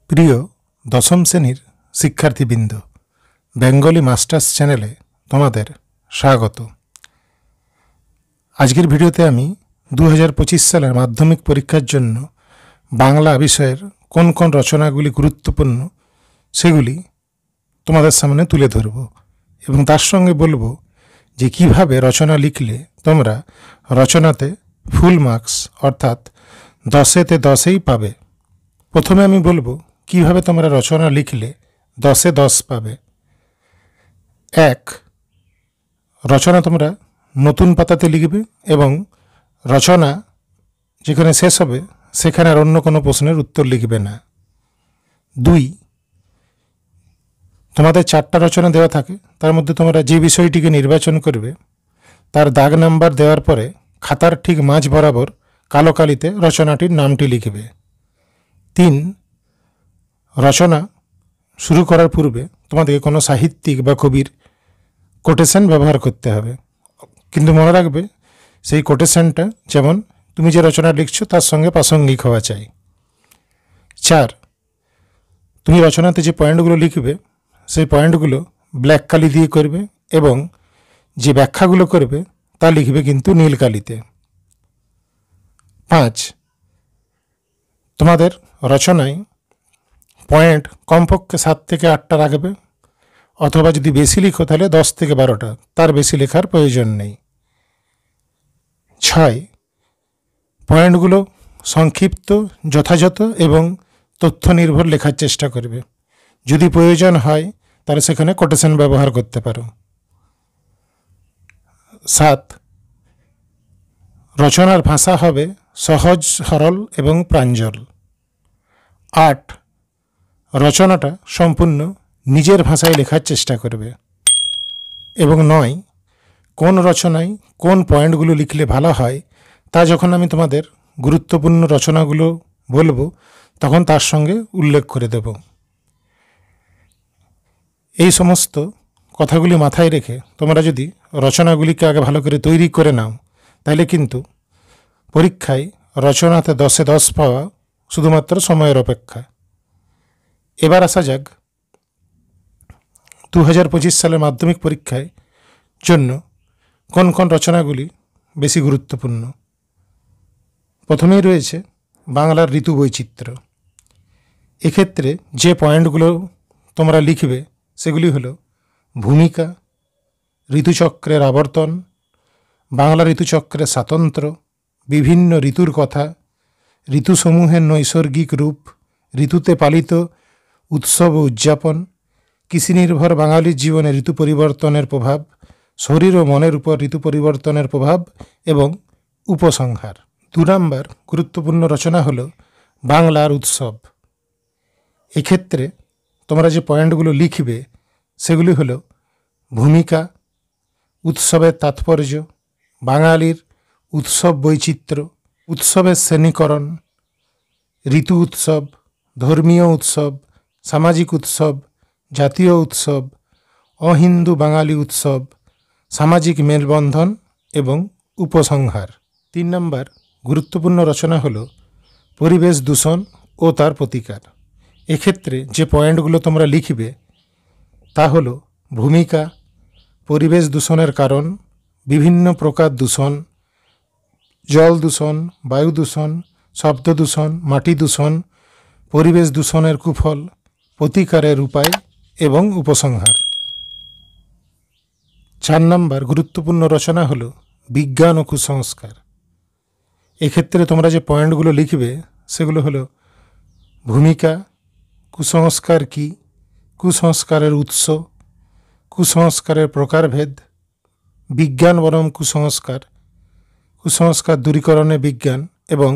প্রিয় দশম শ্রেণীর শিক্ষার্থীবৃন্দ, বেঙ্গলি মাস্টার্স চ্যানেলে তোমাদের স্বাগত। আজকের ভিডিওতে আমি 2025 সালের মাধ্যমিক পরীক্ষার জন্য বাংলা বিষয়ের কোন কোন রচনাগুলি গুরুত্বপূর্ণ সেগুলি তোমাদের সামনে তুলে ধরব এবং তার সঙ্গে বলবো যে কিভাবে রচনা লিখলে তোমরা রচনাতে ফুল মার্কস অর্থাৎ 10-তে 10ই পাবে। প্রথমে আমি বলবো কিভাবে তোমরা রচনা লিখলে 10-এ 10 পাবে। 1. রচনা তোমরা নতুন পাতাতে লিখবে এবং রচনা যেখানে শেষ হবে সেখানে আর অন্য কোনো প্রশ্নের উত্তর লিখবে না। 2. তোমাদের 4টা রচনা দেওয়া থাকে, তার মধ্যে তোমরা যে বিষয়টিকে নির্বাচন করবে তার দাগ নাম্বার দেওয়ার পরে খাতার ঠিক মাঝ বরাবর কালো কালিতে রচনাটির নামটি লিখবে। 3. রচনা শুরু করার পূর্বে তোমাদেরকে কোনো সাহিত্যিক বা কবির কোটেশন ব্যবহার করতে হবে, কিন্তু মনে রাখবে সেই কোটেশনটা যেমন তুমি যে রচনা লিখছো তার সঙ্গে প্রাসঙ্গিক হওয়া চাই। 4. তুমি রচনাতে যে পয়েন্টগুলো লিখবে সেই পয়েন্টগুলো ব্ল্যাক কালি দিয়ে করবে এবং যে ব্যাখ্যাগুলো করবে তা লিখবে কিন্তু নীল কালিতে। 5. তোমাদের রচনায় পয়েন্ট কমপক্ষে 7 থেকে 8টা রাখবে, অথবা যদি বেশি লিখো তাহলে 10 থেকে 12টা, তার বেশি লেখার প্রয়োজন নেই। 6. পয়েন্টগুলো সংক্ষিপ্ত, যথাযথ এবং তথ্য নির্ভর লেখার চেষ্টা করবে। যদি প্রয়োজন হয় তাহলে সেখানে কোটেশন ব্যবহার করতে পারো। 7. রচনার ভাষা হবে সহজ, সরল এবং প্রাঞ্জল। 8. রচনাটা সম্পূর্ণ নিজের ভাষায় লেখার চেষ্টা করবে। এবং 9. কোন রচনায় কোন পয়েন্টগুলো লিখলে ভালো হয় তা যখন আমি তোমাদের গুরুত্বপূর্ণ রচনাগুলো বলবো তখন তার সঙ্গে উল্লেখ করে দেব। এই সমস্ত কথাগুলি মাথায় রেখে তোমরা যদি রচনাগুলিকে আগে ভালো করে তৈরি করে নাও তাহলে কিন্তু পরীক্ষায় রচনাতে 10-এ 10 পাওয়া শুধুমাত্র সময়ের অপেক্ষা। এবার আসা যাক 2025 সালের মাধ্যমিক পরীক্ষায় জন্য কোন কোন রচনাগুলি বেশি গুরুত্বপূর্ণ। প্রথমেই রয়েছে বাংলার ঋতু বৈচিত্র্য। এক্ষেত্রে যে পয়েন্টগুলো তোমরা লিখবে সেগুলি হলো ভূমিকা, ঋতুচক্রের আবর্তন, বাংলা ঋতুচক্রের স্বাতন্ত্র্য, বিভিন্ন ঋতুর কথা, ঋতুসমূহের নৈসর্গিক রূপ, ঋতুতে পালিত উৎসব ও উদযাপন, কৃষিনির্ভর বাঙালির জীবনে ঋতু পরিবর্তনের প্রভাব, শরীর ও মনের উপর ঋতু পরিবর্তনের প্রভাব এবং উপসংহার। 2 নম্বর গুরুত্বপূর্ণ রচনা হলো বাংলার উৎসব। এক্ষেত্রে তোমরা যে পয়েন্টগুলো লিখবে সেগুলি হলো ভূমিকা, উৎসবের তাৎপর্য, বাঙালির উৎসব বৈচিত্র্য, উৎসবের শ্রেণীকরণ, ঋতু উৎসব, ধর্মীয় উৎসব, সামাজিক উৎসব, জাতীয় উৎসব, অহিন্দু বাঙালি উৎসব, সামাজিক মেলবন্ধন এবং উপসংহার। 3 নম্বর গুরুত্বপূর্ণ রচনা হলো পরিবেশ দূষণ ও তার প্রতিকার। এক্ষেত্রে যে পয়েন্টগুলো তোমরা লিখবে তা হলো ভূমিকা, পরিবেশ দূষণের কারণ, বিভিন্ন প্রকার দূষণ, জল দূষণ, বায়ু দূষণ, শব্দ দূষণ, মাটি দূষণ, পরিবেশ দূষণের কুফল, প্রতিকারের উপায় এবং উপসংহার। 4 নম্বর গুরুত্বপূর্ণ রচনা হলো বিজ্ঞান ও কুসংস্কার। এক্ষেত্রে তোমরা যে পয়েন্টগুলো লিখবে সেগুলো হলো ভূমিকা, কুসংস্কার কী, কুসংস্কারের উৎস, কুসংস্কারের প্রকারভেদ, বিজ্ঞান বনাম কুসংস্কার, কুসংস্কার দূরীকরণে বিজ্ঞান এবং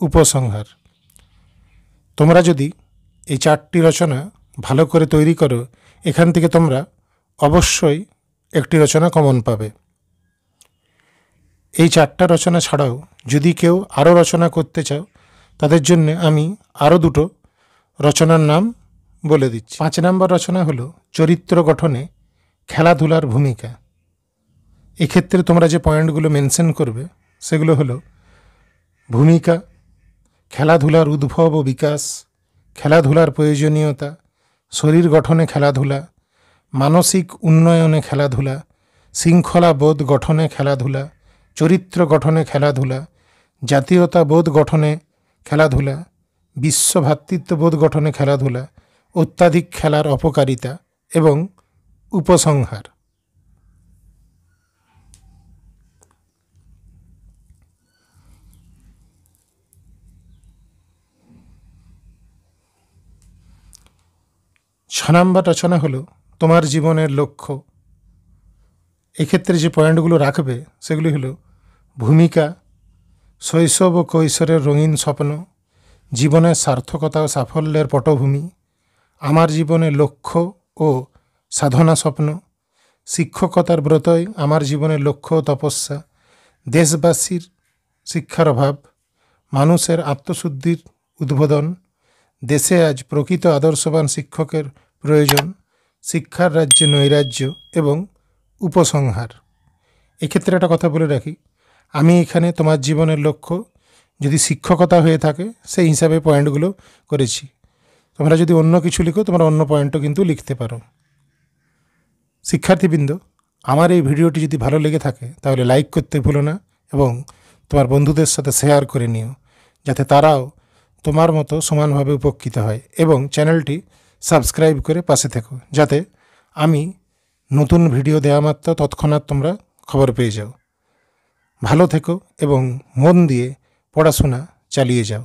উপসংহার। তোমরা যদি এই 4টি রচনা ভালো করে তৈরি করো এখান থেকে তোমরা অবশ্যই একটি রচনা কমন পাবে। এই 4টা রচনা ছাড়াও যদি কেউ আরও রচনা করতে চাও তাদের জন্য আমি আরও 2টো রচনার নাম বলে দিচ্ছি। 5 নম্বর রচনা হলো চরিত্র গঠনে খেলাধুলার ভূমিকা। এক্ষেত্রে তোমরা যে পয়েন্টগুলো মেনশন করবে সেগুলো হলো ভূমিকা, খেলাধুলার উদ্ভব ও বিকাশ, খেলাধুলার প্রয়োজনীয়তা, শরীর গঠনে খেলাধুলা, মানসিক উন্নয়নে খেলাধুলা, শৃঙ্খলা বোধ গঠনে খেলাধুলা, চরিত্র গঠনে খেলাধুলা, জাতীয়তাবোধ গঠনে খেলাধুলা, বিশ্ব ভ্রাতৃত্ববোধ গঠনে খেলাধুলা, অত্যাধিক খেলার অপকারিতা এবং উপসংহার। ছ নম্বর রচনা হলো তোমার জীবনের লক্ষ্য। এক্ষেত্রে যে পয়েন্টগুলো রাখবে সেগুলি হলো ভূমিকা, শৈশব ও কৈশোরের রঙিন স্বপ্ন, জীবনের সার্থকতা ও সাফল্যের পটভূমি, আমার জীবনের লক্ষ্য ও সাধনা স্বপ্ন, শিক্ষকতার ব্রতই আমার জীবনের লক্ষ্য ও তপস্যা, দেশবাসীর শিক্ষার অভাব, মানুষের আত্মশুদ্ধির উদ্বোধন, দেশে আজ প্রকৃত আদর্শবান শিক্ষকের প্রয়োজন, শিক্ষার রাজ্যে নৈরাজ্য এবং উপসংহার। এক্ষেত্রে একটা কথা বলে রাখি, আমি এখানে তোমার জীবনের লক্ষ্য যদি শিক্ষকতা হয়ে থাকে সেই হিসাবে পয়েন্টগুলো করেছি। তোমরা যদি অন্য কিছু লিখো তোমরা অন্য পয়েন্টও কিন্তু লিখতে পারো। শিক্ষার্থীবৃন্দ, আমার এই ভিডিওটি যদি ভালো লেগে থাকে তাহলে লাইক করতে ভুলো না এবং তোমার বন্ধুদের সাথে শেয়ার করে নিও, যাতে তারাও তোমার মতো সমানভাবে উপকৃত হয়, এবং চ্যানেলটি সাবস্ক্রাইব করে পাশে থেকো, যাতে আমি নতুন ভিডিও দেওয়া মাত্র তৎক্ষণাৎ তোমরা খবর পেয়ে যাও। ভালো থেকো এবং মন দিয়ে পড়াশোনা চালিয়ে যাও।